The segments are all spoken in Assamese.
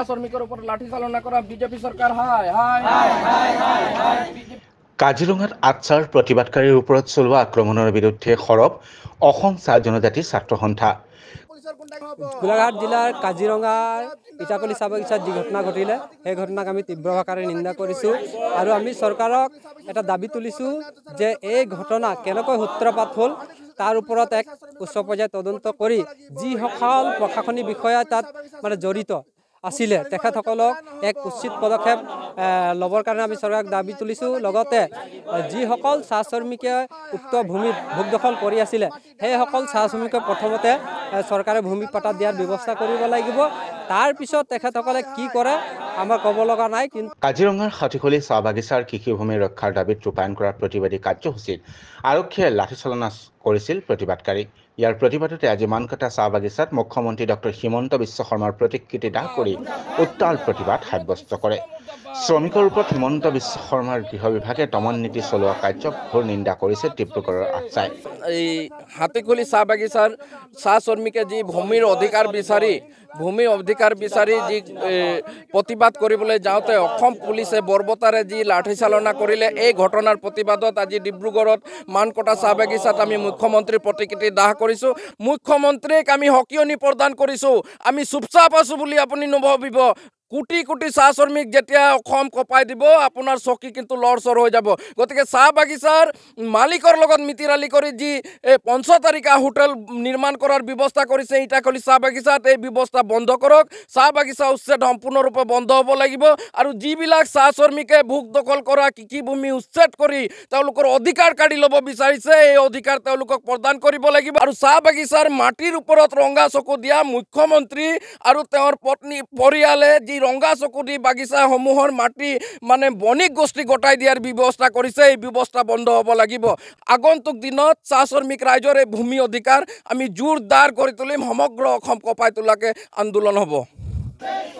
চাহ শ্ৰমিকেৰ উপৰ লাঠি চালনা কৰা বিজেপি সৰকাৰ হায় হায় হায় হায়। কাজিৰঙাত আটচাৰ প্ৰতিবাদকাৰীৰ ওপৰত চলোৱা আক্ৰমণৰ বিৰুদ্ধে সৰব অসম চাহ জনজাতি ছাত্ৰ সন্থা। গোলাঘাট জিলাৰ কাজিৰঙাৰ ইটাকলি চাহ বাগিচাত যি ঘটনা ঘটিলে সেই ঘটনাক আমি তীব্ৰ ভাষাৰে নিন্দা কৰিছোঁ আৰু আমি চৰকাৰক এটা দাবী তুলিছোঁ যে এই ঘটনা কেনেকৈ সূত্ৰপাত হ'ল তাৰ ওপৰত এক উচ্চ পৰ্যায়ৰ তদন্ত কৰি যিসকল প্ৰশাসনিক বিষয়া তাত জড়িত আছিলে তেখেতসকলক এক উচিত পদক্ষেপ ল'বৰ কাৰণে আমি চৰকাৰক দাবী তুলিছোঁ। লগতে যিসকল চাহ শ্ৰমিকে উক্ত ভূমিত ভোগ দখল কৰি আছিলে সেইসকল চাহ শ্ৰমিকক প্ৰথমতে চৰকাৰে ভূমি পট্টা দিয়াৰ ব্যৱস্থা কৰিব লাগিব। তাৰপিছত তেখেতসকলে কি কৰে আমাৰ ক'ব লগা নাই। কিন্তু কাজিৰঙাৰ হাতীখলি চাহ বাগিচাৰ কৃষিভূমি ৰক্ষাৰ দাবীত ৰূপায়ণ কৰা প্ৰতিবাদী কাৰ্যসূচীত আৰক্ষীয়ে লাঠিচালনা কৰিছিল প্ৰতিবাদকাৰী। ইয়াৰ প্ৰতিবাদতে আজি মানকাটা চাহ বাগিচাত মুখ্যমন্ত্ৰী ডক্টৰ হিমন্ত বিশ্ব শৰ্মাৰ প্ৰতিকৃতি দাহ কৰি উত্তাল প্ৰতিবাদ সাব্যস্ত কৰে। শ্ৰমিকৰ ওপৰত হিমন্ত বিশ্ব শৰ্মাৰ গৃহ বিভাগে দমন নীতি চলোৱা কাৰ্যক ঘোৰ নিন্দা কৰিছে ডিব্ৰুগড়ৰ আটচাই। এই হাতীখলি চাহ বাগিচাৰ চাহ শ্ৰমিকে যি ভূমিৰ অধিকাৰ বিচাৰি যি প্ৰতিবাদ কৰিবলৈ যাওঁতে অসম পুলিচে বৰ্বতাৰে যি লাঠিচালনা কৰিলে এই ঘটনাৰ প্ৰতিবাদত আজি ডিব্ৰুগড়ত মানকটা চাহ বাগিচাত আমি মুখ্যমন্ত্ৰীৰ প্ৰতিকৃতি দাহ কৰিছোঁ। মুখ্যমন্ত্ৰীক আমি সকিয়নি প্ৰদান কৰিছোঁ। আমি চুপচাপ আছোঁ বুলি আপুনি নভাবিব। কোটি কোটি চাহ শ্ৰমিক যেতিয়া অসম কঁপাই দিব আপোনাৰ চকী কিন্তু লৰচৰ হৈ যাব। গতিকে চাহ বাগিচাৰ মালিকৰ লগত মিতিৰালি কৰি যি ৫ তাৰিখা হোটেল নিৰ্মাণ কৰাৰ ব্যৱস্থা কৰিছে ইটাকলি চাহ বাগিচাত এই ব্যৱস্থা বন্ধ কৰক। চাহ বাগিচা উচ্ছেদ সম্পূৰ্ণৰূপে বন্ধ হ'ব লাগিব আৰু যিবিলাক চাহ শ্ৰমিকে ভোগ দখল কৰা কৃষিভূমি উচ্ছেদ কৰি তেওঁলোকৰ অধিকাৰ কাঢ়ি ল'ব বিচাৰিছে এই অধিকাৰ তেওঁলোকক প্ৰদান কৰিব লাগিব। আৰু চাহ বাগিচাৰ মাটিৰ ওপৰত ৰঙা চকু দিয়া মুখ্যমন্ত্ৰী আৰু তেওঁৰ পত্নী পৰিয়ালে যি ৰঙা চকু দি বাগিচাসমূহৰ মাটি বণিক গোষ্ঠী গতাই দিয়াৰ ব্যৱস্থা কৰিছে এই ব্যৱস্থা বন্ধ হ'ব লাগিব। আগন্তুক দিনত চাহ শ্ৰমিক ৰাইজৰ এই ভূমি অধিকাৰ আমি জোৰদাৰ কৰি তুলিম। সমগ্ৰ অসম কঁপাই তোলাকে আন্দোলন হ'ব।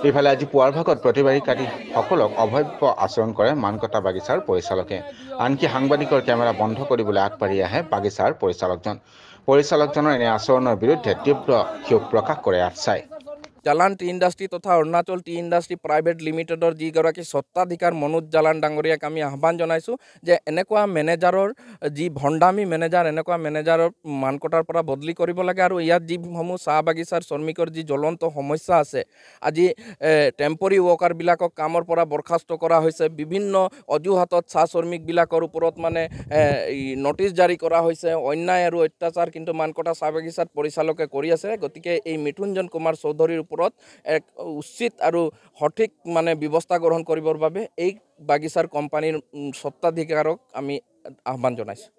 ইফালে আজি পুৱাৰ ভাগত প্ৰতিবাদীসকলক অভব্য আচৰণ কৰে মানকটা বাগিচাৰ পৰিচালকে। আনকি সাংবাদিকৰ কেমেৰা বন্ধ কৰিবলৈ আগবাঢ়ি আহে বাগিচাৰ পৰিচালকজনৰ এনে আচৰণৰ বিৰুদ্ধে তীব্ৰ ক্ষোভ প্ৰকাশ কৰে আটচাই। জালান টি ইণ্ডাষ্ট্ৰী তথা অৰুণাচল টি ইণ্ডাষ্ট্ৰী প্ৰাইভেট লিমিটেডৰ যিগৰাকী স্বত্বাধিকাৰ মনোজ জালান ডাঙৰীয়াক আমি আহ্বান জনাইছোঁ যে এনেকুৱা মেনেজাৰৰ যি ভণ্ডামী মেনেজাৰ এনেকুৱা মেনেজাৰৰ মানকটাৰ পৰা বদলি কৰিব লাগে আৰু ইয়াত যিসমূহ চাহ বাগিচাৰ শ্ৰমিকৰ যি জ্বলন্ত সমস্যা আছে আজি টেম্পৰী ৱৰ্কাৰবিলাকক কামৰ পৰা বৰখাস্ত কৰা হৈছে। বিভিন্ন অজুহাতত চাহ শ্ৰমিকবিলাকৰ ওপৰত নটিচ জাৰি কৰা হৈছে। অন্যায় আৰু অত্যাচাৰ কিন্তু মানকটা চাহ বাগিচাত পৰিচালকে কৰি আছে। গতিকে এই মৃত্যুঞ্জন কুমাৰ চৌধুৰীৰ ওপৰত এক উচিত আৰু সঠিক ব্যৱস্থা গ্ৰহণ কৰিবৰ বাবে এই বাগিচাৰ কোম্পানীৰ স্বত্বাধিকাৰক আমি আহ্বান জনাইছোঁ।